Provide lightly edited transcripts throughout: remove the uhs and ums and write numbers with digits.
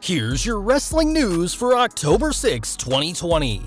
Here's your wrestling news for October 6, 2020.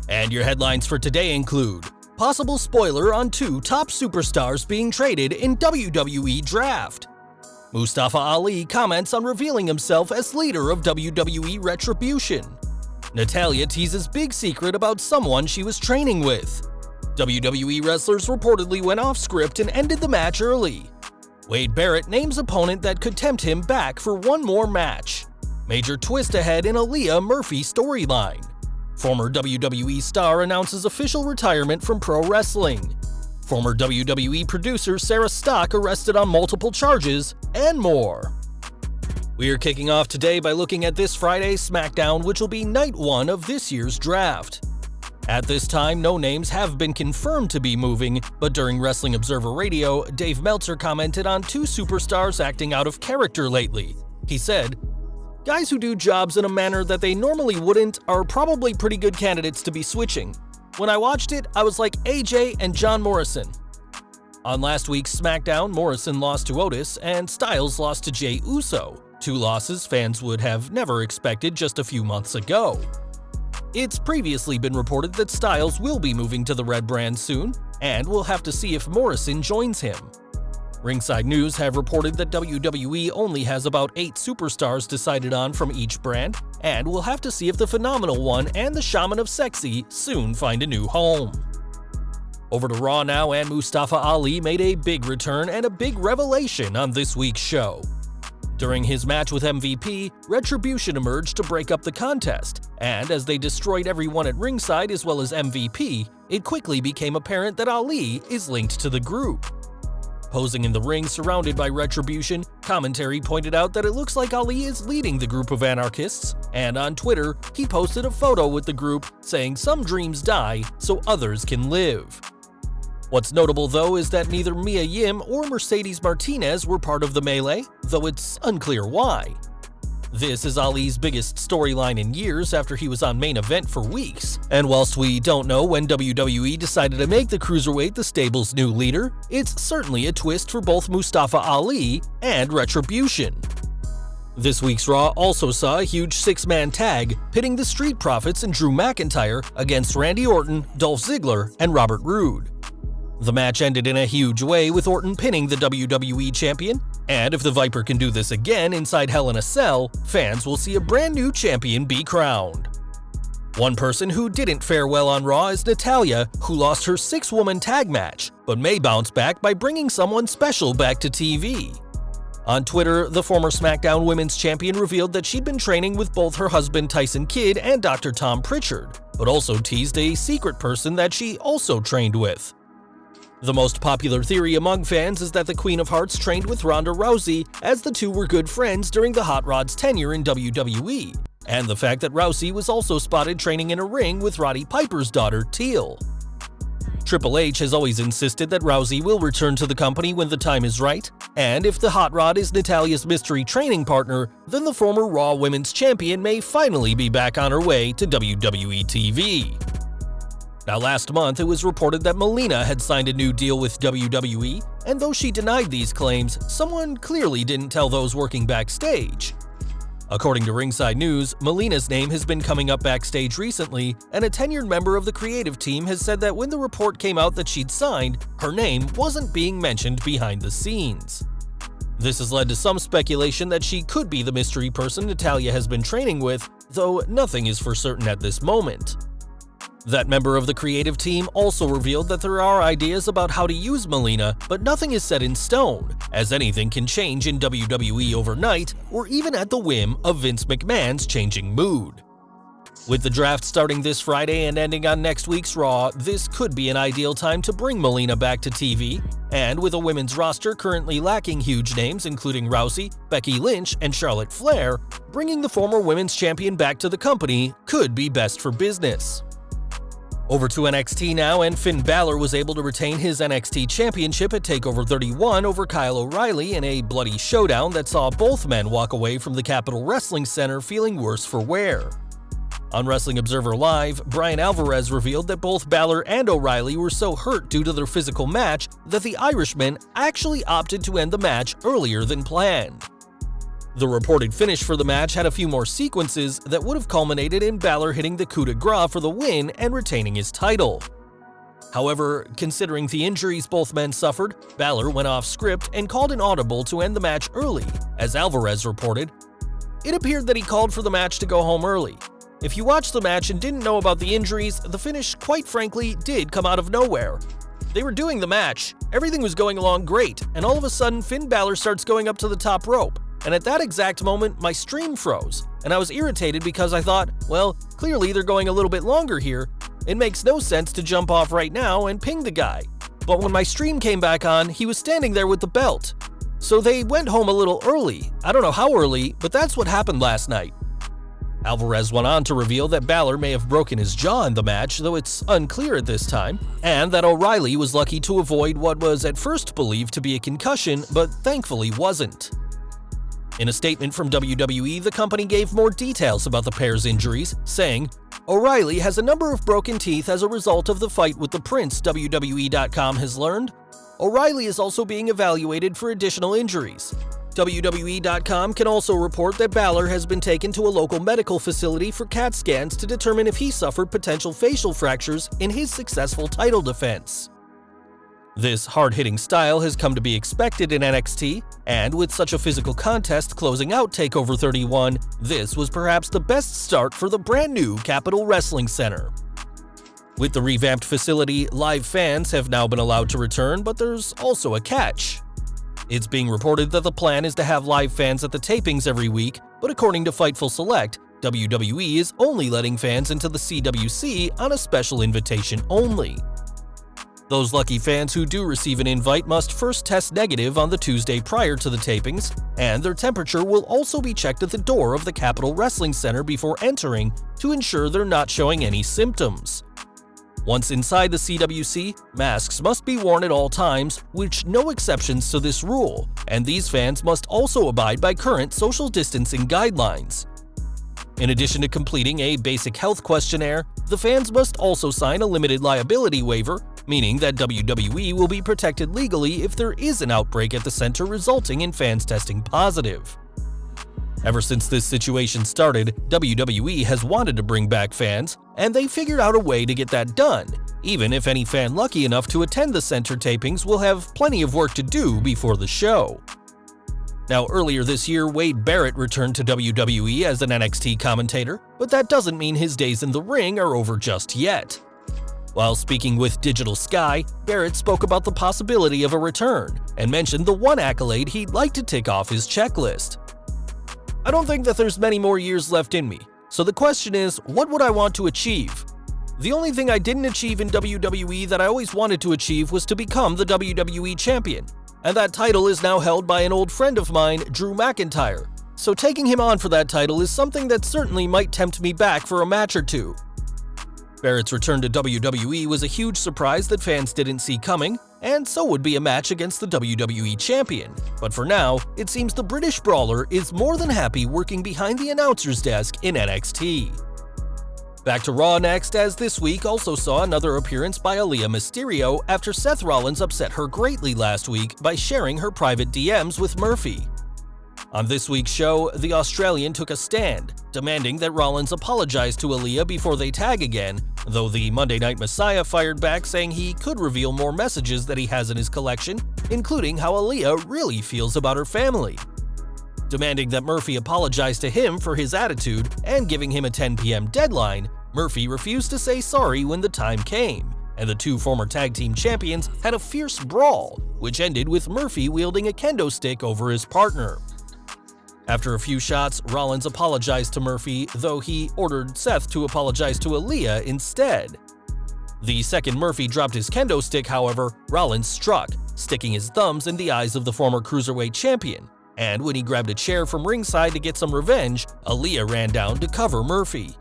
And your headlines for today include possible spoiler on 2 top superstars being traded in WWE Draft. Mustafa Ali comments on revealing himself as leader of WWE Retribution. Natalya teases big secret about someone she was training with. WWE wrestlers reportedly went off script and ended the match early. Wade Barrett names opponent that could tempt him back for one more match. Major twist ahead in Aalyah Murphy storyline. Former WWE star announces official retirement from pro wrestling. Former WWE producer Sarah Stock arrested on multiple charges, and more. We're kicking off today by looking at this Friday's SmackDown, which will be night 1 of this year's draft. At this time, no names have been confirmed to be moving, but during Wrestling Observer Radio, Dave Meltzer commented on 2 superstars acting out of character lately. He said, "Guys who do jobs in a manner that they normally wouldn't are probably pretty good candidates to be switching. When I watched it, I was like AJ and John Morrison." On last week's SmackDown, Morrison lost to Otis and Styles lost to Jey Uso, 2 losses fans would have never expected just a few months ago. It's previously been reported that Styles will be moving to the Red brand soon, and we'll have to see if Morrison joins him. Ringside News have reported that WWE only has about 8 superstars decided on from each brand, and we'll have to see if the Phenomenal One and the Shaman of Sexy soon find a new home. Over to Raw now, and Mustafa Ali made a big return and a big revelation on this week's show. During his match with MVP, Retribution emerged to break up the contest, and as they destroyed everyone at ringside as well as MVP, it quickly became apparent that Ali is linked to the group. Posing in the ring surrounded by Retribution, commentary pointed out that it looks like Ali is leading the group of anarchists, and on Twitter, he posted a photo with the group saying some dreams die so others can live. What's notable though is that neither Mia Yim or Mercedes Martinez were part of the melee, though it's unclear why. This is Ali's biggest storyline in years after he was on Main Event for weeks, and whilst we don't know when WWE decided to make the Cruiserweight the stable's new leader, it's certainly a twist for both Mustafa Ali and Retribution. This week's Raw also saw a huge 6-man tag pitting the Street Profits and Drew McIntyre against Randy Orton, Dolph Ziggler, and Robert Roode. The match ended in a huge way with Orton pinning the WWE champion, and if the Viper can do this again inside Hell in a Cell, fans will see a brand new champion be crowned. One person who didn't fare well on Raw is Natalya, who lost her 6-woman tag match, but may bounce back by bringing someone special back to TV. On Twitter, the former SmackDown Women's Champion revealed that she'd been training with both her husband Tyson Kidd and Dr. Tom Pritchard, but also teased a secret person that she also trained with. The most popular theory among fans is that the Queen of Hearts trained with Ronda Rousey, as the 2 were good friends during the Hot Rod's tenure in WWE, and the fact that Rousey was also spotted training in a ring with Roddy Piper's daughter, Teal. Triple H has always insisted that Rousey will return to the company when the time is right, and if the Hot Rod is Natalya's mystery training partner, then the former Raw Women's Champion may finally be back on her way to WWE TV. Now, last month, it was reported that Melina had signed a new deal with WWE, and though she denied these claims, someone clearly didn't tell those working backstage. According to Ringside News, Melina's name has been coming up backstage recently, and a tenured member of the creative team has said that when the report came out that she'd signed, her name wasn't being mentioned behind the scenes. This has led to some speculation that she could be the mystery person Natalya has been training with, though nothing is for certain at this moment. That member of the creative team also revealed that there are ideas about how to use Melina, but nothing is set in stone, as anything can change in WWE overnight or even at the whim of Vince McMahon's changing mood. With the draft starting this Friday and ending on next week's Raw, this could be an ideal time to bring Melina back to TV, and with a women's roster currently lacking huge names including Rousey, Becky Lynch, and Charlotte Flair, bringing the former women's champion back to the company could be best for business. Over to NXT now, and Finn Balor was able to retain his NXT Championship at TakeOver 31 over Kyle O'Reilly in a bloody showdown that saw both men walk away from the Capitol Wrestling Center feeling worse for wear. On Wrestling Observer Live, Brian Alvarez revealed that both Balor and O'Reilly were so hurt due to their physical match that the Irishman actually opted to end the match earlier than planned. The reported finish for the match had a few more sequences that would have culminated in Balor hitting the coup de grace for the win and retaining his title. However, considering the injuries both men suffered, Balor went off script and called an audible to end the match early, as Alvarez reported. It appeared that he called for the match to go home early. If you watched the match and didn't know about the injuries, the finish, quite frankly, did come out of nowhere. They were doing the match, everything was going along great, and all of a sudden Finn Balor starts going up to the top rope. And at that exact moment, my stream froze, and I was irritated because I thought, well, clearly they're going a little bit longer here. It makes no sense to jump off right now and ping the guy. But when my stream came back on, he was standing there with the belt. So they went home a little early. I don't know how early, but that's what happened last night. Alvarez went on to reveal that Balor may have broken his jaw in the match, though it's unclear at this time, and that O'Reilly was lucky to avoid what was at first believed to be a concussion, but thankfully wasn't. In a statement from WWE, the company gave more details about the pair's injuries, saying, "O'Reilly has a number of broken teeth as a result of the fight with the Prince, WWE.com has learned. O'Reilly is also being evaluated for additional injuries. WWE.com can also report that Balor has been taken to a local medical facility for CAT scans to determine if he suffered potential facial fractures in his successful title defense." This hard-hitting style has come to be expected in NXT, and with such a physical contest closing out TakeOver 31, this was perhaps the best start for the brand new Capitol Wrestling Center. With the revamped facility, live fans have now been allowed to return, but there's also a catch. It's being reported that the plan is to have live fans at the tapings every week, but according to Fightful Select, WWE is only letting fans into the CWC on a special invitation only. Those lucky fans who do receive an invite must first test negative on the Tuesday prior to the tapings, and their temperature will also be checked at the door of the Capitol Wrestling Center before entering to ensure they're not showing any symptoms. Once inside the CWC, masks must be worn at all times, with no exceptions to this rule, and these fans must also abide by current social distancing guidelines. In addition to completing a basic health questionnaire, the fans must also sign a limited liability waiver, meaning that WWE will be protected legally if there is an outbreak at the center resulting in fans testing positive. Ever since this situation started, WWE has wanted to bring back fans, and they figured out a way to get that done, even if any fan lucky enough to attend the center tapings will have plenty of work to do before the show. Now, earlier this year, Wade Barrett returned to WWE as an NXT commentator, but that doesn't mean his days in the ring are over just yet. While speaking with Digital Sky, Barrett spoke about the possibility of a return and mentioned the one accolade he'd like to tick off his checklist. "I don't think that there's many more years left in me, so the question is, what would I want to achieve? The only thing I didn't achieve in WWE that I always wanted to achieve was to become the WWE Champion, and that title is now held by an old friend of mine, Drew McIntyre, so taking him on for that title is something that certainly might tempt me back for a match or two." Barrett's return to WWE was a huge surprise that fans didn't see coming, and so would be a match against the WWE Champion. But for now, it seems the British Brawler is more than happy working behind the announcer's desk in NXT. Back to Raw next, as this week also saw another appearance by Aalyah Mysterio after Seth Rollins upset her greatly last week by sharing her private DMs with Murphy. On this week's show, the Australian took a stand, demanding that Rollins apologize to Aalyah before they tag again, though the Monday Night Messiah fired back saying he could reveal more messages that he has in his collection, including how Aalyah really feels about her family. Demanding that Murphy apologize to him for his attitude and giving him a 10 p.m. deadline, Murphy refused to say sorry when the time came, and the two former tag team champions had a fierce brawl, which ended with Murphy wielding a kendo stick over his partner. After a few shots, Rollins apologized to Murphy, though he ordered Seth to apologize to Aalyah instead. The second Murphy dropped his kendo stick, however, Rollins struck, sticking his thumbs in the eyes of the former Cruiserweight champion, and when he grabbed a chair from ringside to get some revenge, Aalyah ran down to cover Murphy.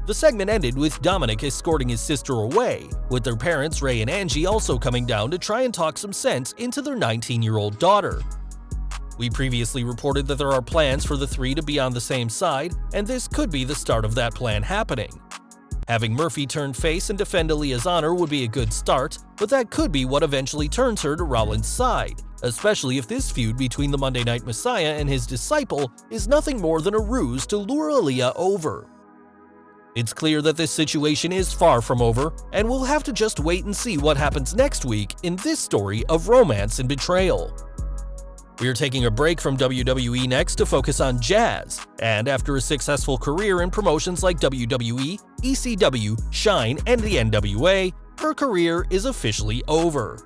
The segment ended with Dominic escorting his sister away, with their parents Ray and Angie also coming down to try and talk some sense into their 19-year-old daughter. We previously reported that there are plans for the three to be on the same side, and this could be the start of that plan happening. Having Murphy turn face and defend Aalyah's honor would be a good start, but that could be what eventually turns her to Rollins' side, especially if this feud between the Monday Night Messiah and his disciple is nothing more than a ruse to lure Aalyah over. It's clear that this situation is far from over, and we'll have to just wait and see what happens next week in this story of romance and betrayal. We are taking a break from WWE next to focus on Jazz, and after a successful career in promotions like WWE, ECW, Shine, and the NWA, her career is officially over.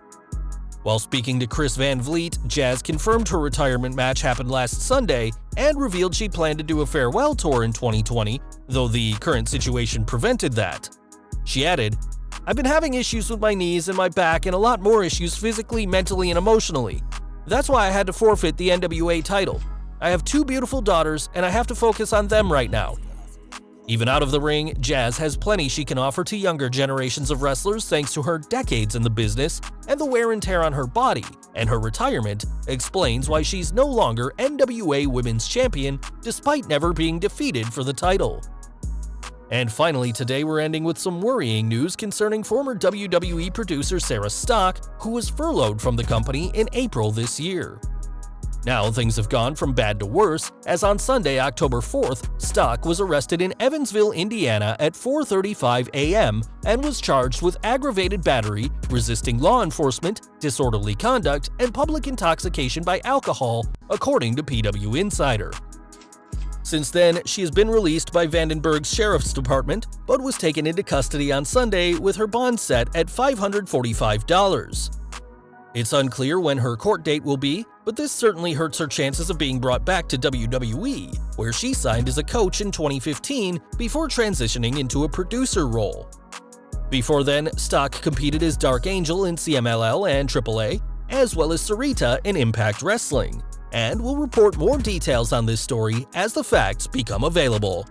While speaking to Chris Van Vliet, Jazz confirmed her retirement match happened last Sunday and revealed she planned to do a farewell tour in 2020, though the current situation prevented that. She added, "I've been having issues with my knees and my back and a lot more issues physically, mentally, and emotionally. That's why I had to forfeit the NWA title. I have 2 beautiful daughters and I have to focus on them right now." Even out of the ring, Jazz has plenty she can offer to younger generations of wrestlers thanks to her decades in the business and the wear and tear on her body, and her retirement explains why she's no longer NWA Women's Champion despite never being defeated for the title. And finally, today we're ending with some worrying news concerning former WWE producer Sarah Stock, who was furloughed from the company in April this year. Now things have gone from bad to worse, as on Sunday, October 4th, Stock was arrested in Evansville, Indiana at 4:35 a.m. and was charged with aggravated battery, resisting law enforcement, disorderly conduct, and public intoxication by alcohol, according to PW Insider. Since then, she has been released by Vandenberg's Sheriff's Department, but was taken into custody on Sunday with her bond set at $545. It's unclear when her court date will be, but this certainly hurts her chances of being brought back to WWE, where she signed as a coach in 2015 before transitioning into a producer role. Before then, Stock competed as Dark Angel in CMLL and AAA, as well as Sarita in Impact Wrestling, and we'll report more details on this story as the facts become available.